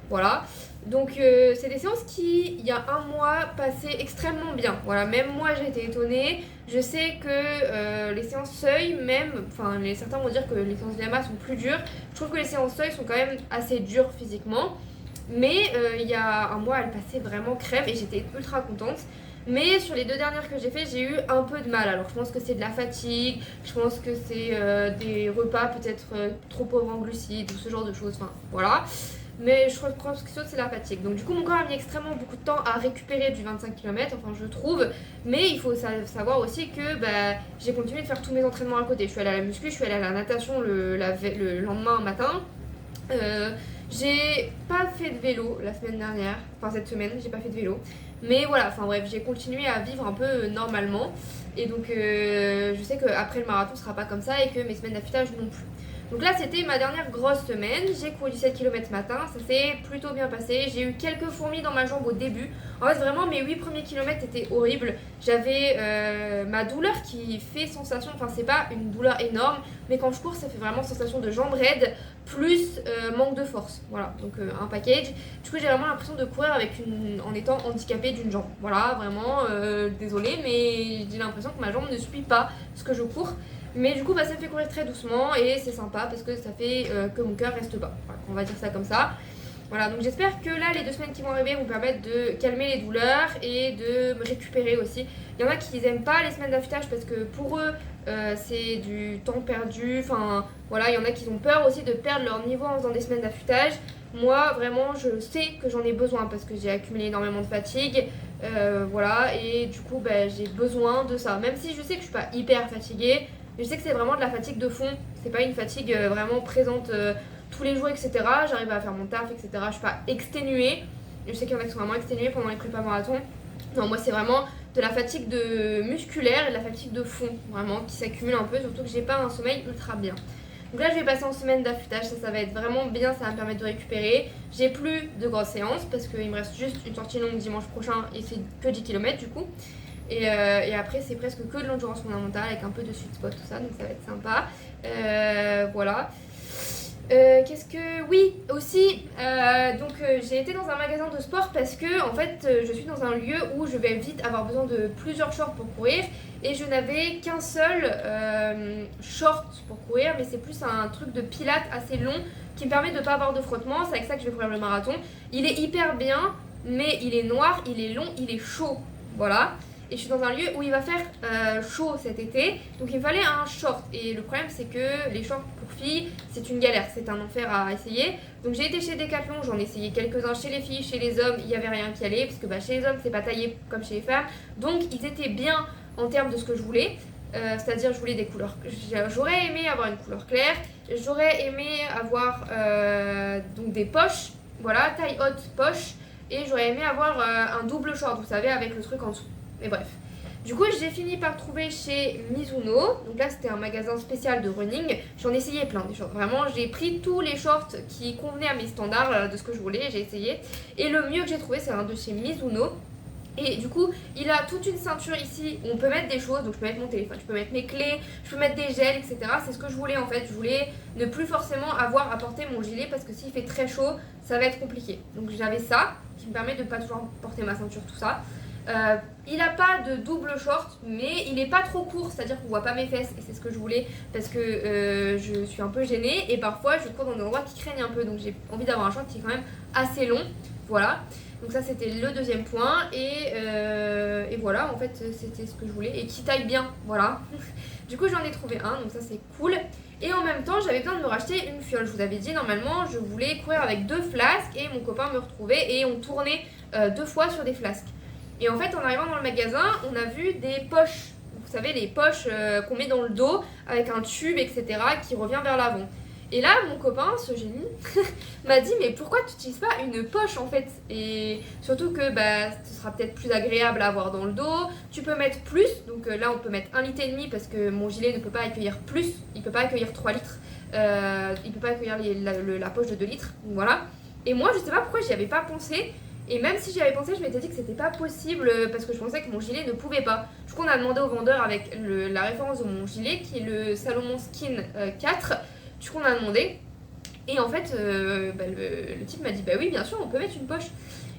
A: Voilà. Donc c'est des séances qui, il y a un mois, passaient extrêmement bien. Voilà, même moi j'ai été étonnée. Je sais que les séances seuil, même, enfin certains vont dire que les séances Viama sont plus dures. Je trouve que les séances seuil sont quand même assez dures physiquement. Mais il y a un mois, elles passaient vraiment crème et j'étais ultra contente. Mais sur les 2 dernières que j'ai fait, j'ai eu un peu de mal. Alors je pense que c'est de la fatigue, je pense que c'est des repas peut-être trop pauvres en glucides ou ce genre de choses. Enfin voilà. Mais je pense que c'est la fatigue. Donc du coup mon corps a mis extrêmement beaucoup de temps à récupérer du 25 km, enfin je trouve. Mais il faut savoir aussi que j'ai continué de faire tous mes entraînements à côté. Je suis allée à la muscu, je suis allée à la natation le lendemain matin. J'ai pas fait de vélo la semaine dernière, enfin cette semaine j'ai pas fait de vélo. Mais voilà, enfin bref, j'ai continué à vivre un peu normalement. Et donc je sais qu'après le marathon ce sera pas comme ça et que mes semaines d'affûtage non plus. Donc là c'était ma dernière grosse semaine, j'ai couru 17 km matin, ça s'est plutôt bien passé. J'ai eu quelques fourmis dans ma jambe au début. En fait vraiment mes 8 premiers kilomètres étaient horribles. J'avais ma douleur qui fait sensation, enfin c'est pas une douleur énorme, mais quand je cours ça fait vraiment sensation de jambe raide plus manque de force. Voilà, donc un package. Du coup j'ai vraiment l'impression de courir en étant handicapée d'une jambe. Voilà, vraiment désolée, mais j'ai l'impression que ma jambe ne suit pas ce que je cours. Mais du coup ça me fait courir très doucement et c'est sympa parce que ça fait que mon cœur reste bas. Voilà, on va dire ça comme ça. Voilà, donc j'espère que là les 2 semaines qui vont arriver vont permettre de calmer les douleurs et de me récupérer aussi. Il y en a qui n'aiment pas les semaines d'affûtage parce que pour eux c'est du temps perdu. Enfin voilà, il y en a qui ont peur aussi de perdre leur niveau en faisant des semaines d'affûtage. Moi vraiment je sais que j'en ai besoin parce que j'ai accumulé énormément de fatigue. Voilà, et du coup j'ai besoin de ça. Même si je sais que je suis pas hyper fatiguée, je sais que c'est vraiment de la fatigue de fond. C'est pas une fatigue vraiment présente tous les jours, etc. J'arrive à faire mon taf, etc. Je suis pas exténuée. Je sais qu'il y en a qui sont vraiment exténués pendant les prépas marathon. Non, moi c'est vraiment de la fatigue musculaire et de la fatigue de fond, vraiment, qui s'accumule un peu, surtout que j'ai pas un sommeil ultra bien. Donc là je vais passer en semaine d'affûtage, ça va être vraiment bien, ça va me permettre de récupérer. J'ai plus de grosses séances parce qu'il me reste juste une sortie longue dimanche prochain et c'est que 10 km du coup. Et après c'est presque que de l'endurance fondamentale avec un peu de sweet spot, tout ça, donc ça va être sympa. Voilà. Qu'est-ce que... Oui, aussi, j'ai été dans un magasin de sport parce que en fait je suis dans un lieu où je vais vite avoir besoin de plusieurs shorts pour courir et je n'avais qu'un seul short pour courir, mais c'est plus un truc de pilates assez long qui me permet de ne pas avoir de frottement. C'est avec ça que je vais courir le marathon. Il est hyper bien, mais il est noir, il est long, il est chaud, voilà. Et je suis dans un lieu où il va faire chaud cet été, donc il me fallait un short. Et le problème c'est que les shorts pour filles c'est une galère, c'est un enfer à essayer. Donc j'ai été chez Decathlon, j'en ai essayé quelques-uns chez les filles, chez les hommes il n'y avait rien qui allait, parce que chez les hommes c'est pas taillé comme chez les femmes. Donc ils étaient bien en termes de ce que je voulais, c'est-à-dire je voulais des couleurs, j'aurais aimé avoir une couleur claire, j'aurais aimé avoir donc des poches, voilà, taille haute poche, et j'aurais aimé avoir un double short, vous savez, avec le truc en dessous. Mais bref. Du coup, j'ai fini par trouver chez Mizuno. Donc là, c'était un magasin spécial de running. J'en ai essayé plein des shorts. Vraiment, j'ai pris tous les shorts qui convenaient à mes standards de ce que je voulais. J'ai essayé. Et le mieux que j'ai trouvé, c'est un de chez Mizuno. Et du coup, il a toute une ceinture ici où on peut mettre des choses. Donc je peux mettre mon téléphone, je peux mettre mes clés, je peux mettre des gels, etc. C'est ce que je voulais en fait. Je voulais ne plus forcément avoir à porter mon gilet parce que s'il fait très chaud, ça va être compliqué. Donc j'avais ça qui me permet de ne pas toujours porter ma ceinture, tout ça. Il n'a pas de double short, mais il n'est pas trop court, c'est-à-dire qu'on voit pas mes fesses, et c'est ce que je voulais parce que je suis un peu gênée et parfois je cours dans des endroits qui craignent un peu, donc j'ai envie d'avoir un short qui est quand même assez long. Voilà, donc ça c'était le deuxième point, et voilà, en fait c'était ce que je voulais et qui taille bien, voilà. Du coup j'en ai trouvé un, donc ça c'est cool. Et en même temps, j'avais besoin de me racheter une fiole. Je vous avais dit, normalement, je voulais courir avec 2 flasques et mon copain me retrouvait et on tournait 2 fois sur des flasques. Et en fait, en arrivant dans le magasin, on a vu des poches. Vous savez, les poches qu'on met dans le dos avec un tube, etc., qui revient vers l'avant. Et là, mon copain, ce génie, m'a dit mais pourquoi tu n'utilises pas une poche en fait? Et surtout que ce sera peut-être plus agréable à avoir dans le dos. Tu peux mettre plus, donc là on peut mettre 1,5 litre parce que mon gilet ne peut pas accueillir plus, il peut pas accueillir 3 litres, il peut pas accueillir la poche de 2 litres, donc voilà. Et moi je sais pas pourquoi j'y avais pas pensé. Et même si j'y avais pensé, je m'étais dit que c'était pas possible parce que je pensais que mon gilet ne pouvait pas. Du coup, on a demandé au vendeur avec la référence de mon gilet qui est le Salomon Skin 4. Du coup, on a demandé. Et en fait, le type m'a dit bah oui, bien sûr, on peut mettre une poche.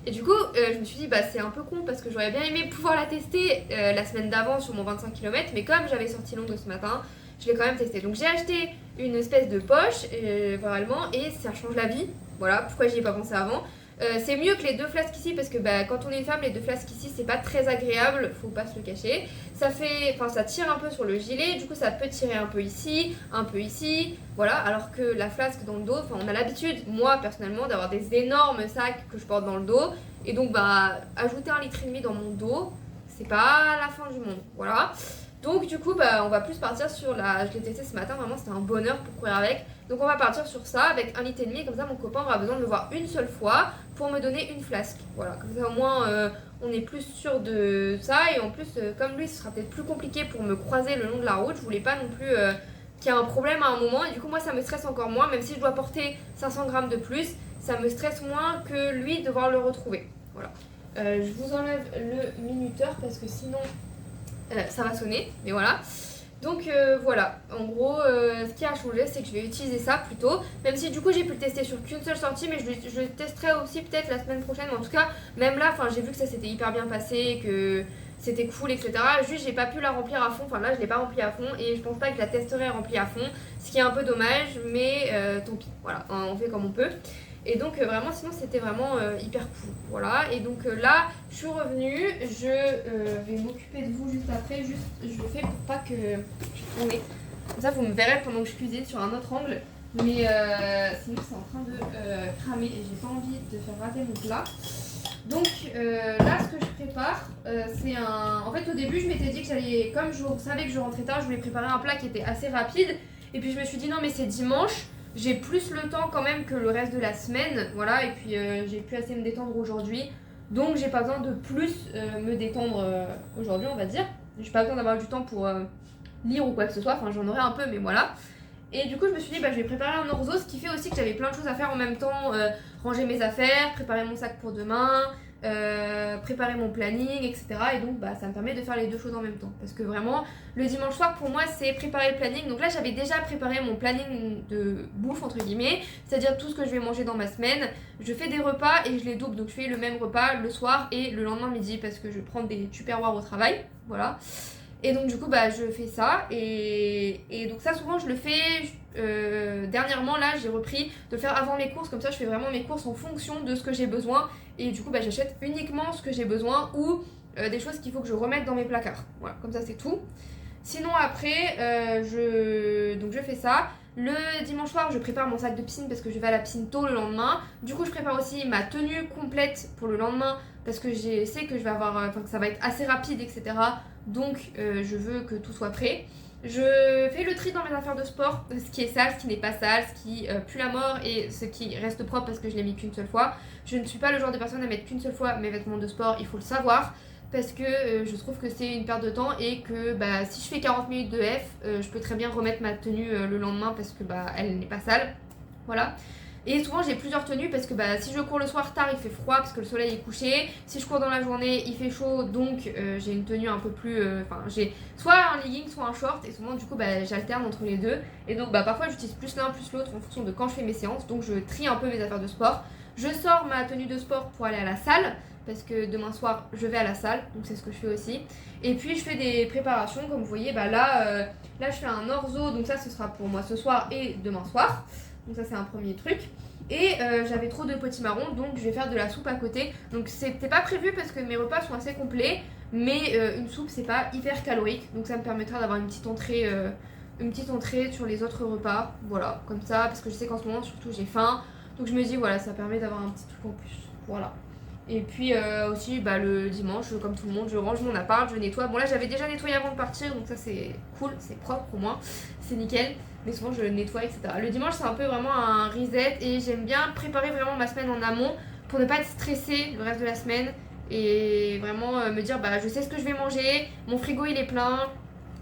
A: Et du coup, je me suis dit c'est un peu con parce que j'aurais bien aimé pouvoir la tester la semaine d'avant sur mon 25 km. Mais comme j'avais sorti longue ce matin, je l'ai quand même testé. Donc j'ai acheté une espèce de poche vraiment et ça change la vie. Voilà, pourquoi j'y ai pas pensé avant. C'est mieux que les 2 flasques ici parce que quand on est une femme, les 2 flasques ici c'est pas très agréable, faut pas se le cacher. Ça tire un peu sur le gilet, du coup ça peut tirer un peu ici, voilà. Alors que la flasque dans le dos, on a l'habitude, moi personnellement, d'avoir des énormes sacs que je porte dans le dos. Et donc ajouter 1,5 litre dans mon dos, c'est pas la fin du monde, voilà. Donc du coup on va plus partir sur je l'ai testé ce matin, vraiment c'était un bonheur pour courir avec. Donc on va partir sur ça avec 1,5 litre, comme ça mon copain aura besoin de me voir une seule fois pour me donner une flasque. Voilà, comme ça au moins on est plus sûr de ça. Et en plus comme lui ce sera peut-être plus compliqué pour me croiser le long de la route, je voulais pas non plus qu'il y ait un problème à un moment. Et du coup moi ça me stresse encore moins, même si je dois porter 500 grammes de plus, ça me stresse moins que lui devoir le retrouver. Voilà. Je vous enlève le minuteur parce que sinon ça va sonner, mais voilà. Donc voilà, en gros, ce qui a changé, c'est que je vais utiliser ça plutôt. Même si du coup j'ai pu le tester sur qu'une seule sortie, mais je le testerai aussi peut-être la semaine prochaine. Mais en tout cas, même là, j'ai vu que ça s'était hyper bien passé, que c'était cool, etc. Juste, j'ai pas pu la remplir à fond. Enfin là, je l'ai pas remplie à fond et je pense pas que je la testerai remplie à fond. Ce qui est un peu dommage, mais tant pis. Voilà, on fait comme on peut. Et donc vraiment sinon c'était vraiment hyper cool, voilà. Et donc là je suis revenue, je vais m'occuper de vous juste après, juste je le fais pour pas que je tourne. Comme ça vous me verrez pendant que je cuisine sur un autre angle, mais sinon c'est en train de cramer et j'ai pas envie de faire rater mon plat. Donc là ce que je prépare c'est un... En fait au début je m'étais dit que j'allais, comme je savais que je rentrais tard, je voulais préparer un plat qui était assez rapide. Et puis je me suis dit non mais c'est dimanche, j'ai plus le temps quand même que le reste de la semaine, voilà, et puis j'ai pu assez me détendre aujourd'hui, donc j'ai pas besoin de plus me détendre aujourd'hui, on va dire. J'ai pas besoin d'avoir du temps pour lire ou quoi que ce soit, j'en aurai un peu, mais voilà. Et du coup je me suis dit je vais préparer un orzo, ce qui fait aussi que j'avais plein de choses à faire en même temps, ranger mes affaires, préparer mon sac pour demain, préparer mon planning, etc. Et donc ça me permet de faire les 2 choses en même temps. Parce que vraiment, le dimanche soir pour moi c'est préparer le planning. Donc là j'avais déjà préparé mon planning de bouffe entre guillemets, c'est-à-dire tout ce que je vais manger dans ma semaine. Je fais des repas et je les double. Donc je fais le même repas le soir et le lendemain midi parce que je prends des tupperwares au travail. Voilà. Et donc du coup je fais ça et donc ça souvent je le fais dernièrement là j'ai repris de le faire avant mes courses, comme ça je fais vraiment mes courses en fonction de ce que j'ai besoin et du coup j'achète uniquement ce que j'ai besoin ou des choses qu'il faut que je remette dans mes placards. Voilà, comme ça c'est tout. Sinon après je fais ça. Le dimanche soir je prépare mon sac de piscine parce que je vais à la piscine tôt le lendemain. Du coup je prépare aussi ma tenue complète pour le lendemain parce que je sais que je vais avoir, que ça va être assez rapide, etc. Donc je veux que tout soit prêt. Je fais le tri dans mes affaires de sport, ce qui est sale, ce qui n'est pas sale, ce qui pue la mort et ce qui reste propre parce que je l'ai mis qu'une seule fois. Je ne suis pas le genre de personne à mettre qu'une seule fois mes vêtements de sport, il faut le savoir. Parce que je trouve que c'est une perte de temps et que si je fais 40 minutes de F, je peux très bien remettre ma tenue le lendemain parce que elle n'est pas sale. Voilà. Et souvent j'ai plusieurs tenues parce que si je cours le soir tard il fait froid parce que le soleil est couché. Si je cours dans la journée il fait chaud, donc j'ai une tenue un peu plus... j'ai soit un legging soit un short et souvent du coup j'alterne entre les deux. Et donc parfois j'utilise plus l'un plus l'autre en fonction de quand je fais mes séances. Donc je trie un peu mes affaires de sport. Je sors ma tenue de sport pour aller à la salle parce que demain soir je vais à la salle, donc c'est ce que je fais aussi. Et puis je fais des préparations, comme vous voyez là je fais un orzo, donc ça ce sera pour moi ce soir et demain soir. Donc ça c'est un premier truc. Et j'avais trop de potimarron, donc je vais faire de la soupe à côté. Donc c'était pas prévu parce que mes repas sont assez complets, mais une soupe c'est pas hyper calorique, donc ça me permettra d'avoir une petite entrée sur les autres repas. Voilà, comme ça, parce que je sais qu'en ce moment surtout j'ai faim. Donc je me dis voilà, ça permet d'avoir un petit truc en plus. Voilà. Et puis aussi le dimanche, comme tout le monde, je range mon appart, je nettoie. Bon là j'avais déjà nettoyé avant de partir, donc ça c'est cool, c'est propre au moins, c'est nickel. Mais souvent je nettoie, etc. Le dimanche c'est un peu vraiment un reset et j'aime bien préparer vraiment ma semaine en amont pour ne pas être stressée le reste de la semaine. Et vraiment me dire je sais ce que je vais manger, mon frigo il est plein,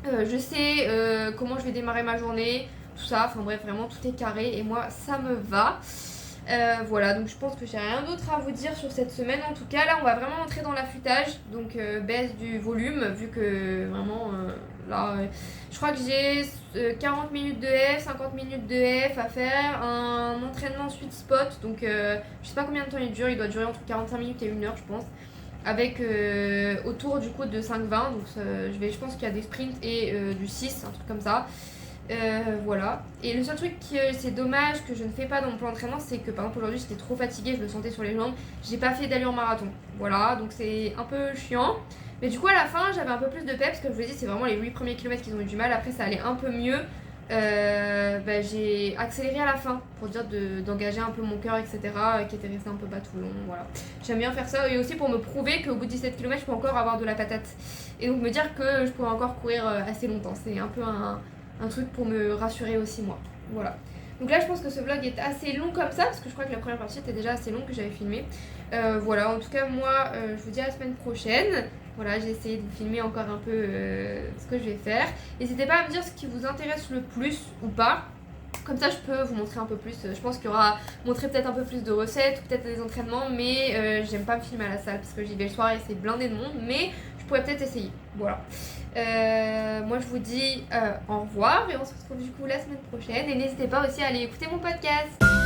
A: je sais comment je vais démarrer ma journée, tout ça, enfin bref vraiment tout est carré et moi ça me va. Voilà, donc je pense que j'ai rien d'autre à vous dire sur cette semaine. En tout cas, là, on va vraiment entrer dans l'affûtage. Donc, baisse du volume, vu que vraiment, là, je crois que j'ai 40 minutes de F, 50 minutes de F à faire. Un entraînement sweet spot. Donc, je sais pas combien de temps il dure. Il doit durer entre 45 minutes et 1 heure, je pense. Avec autour du coup de 5-20. Donc, je pense qu'il y a des sprints et du 6, un truc comme ça. Voilà. Et le seul truc qui c'est dommage que je ne fais pas dans mon plan d'entraînement, c'est que par exemple aujourd'hui j'étais trop fatiguée, je le sentais sur les jambes, j'ai pas fait d'allure marathon. Voilà, donc c'est un peu chiant. Mais du coup à la fin j'avais un peu plus de peps, parce que je vous ai dit c'est vraiment les 8 premiers kilomètres qui ont eu du mal, après ça allait un peu mieux. J'ai accéléré à la fin pour dire d'engager un peu mon cœur, etc. Qui était resté un peu bas tout le long. Voilà. J'aime bien faire ça et aussi pour me prouver qu'au bout de 17 km je peux encore avoir de la patate. Et donc me dire que je pourrais encore courir assez longtemps. C'est un peu un truc pour me rassurer aussi moi. Voilà. Donc là je pense que ce vlog est assez long comme ça, parce que je crois que la première partie était déjà assez longue que j'avais filmé. Voilà, en tout cas moi je vous dis à la semaine prochaine. Voilà, j'ai essayé de vous filmer encore un peu ce que je vais faire. N'hésitez pas à me dire ce qui vous intéresse le plus ou pas. Comme ça je peux vous montrer un peu plus. Je pense qu'il y aura montrer peut-être un peu plus de recettes, peut-être des entraînements, mais j'aime pas me filmer à la salle parce que j'y vais le soir et c'est blindé de monde, mais je pourrais peut-être essayer. Voilà. Moi je vous dis au revoir et on se retrouve du coup la semaine prochaine. Et n'hésitez pas aussi à aller écouter mon podcast.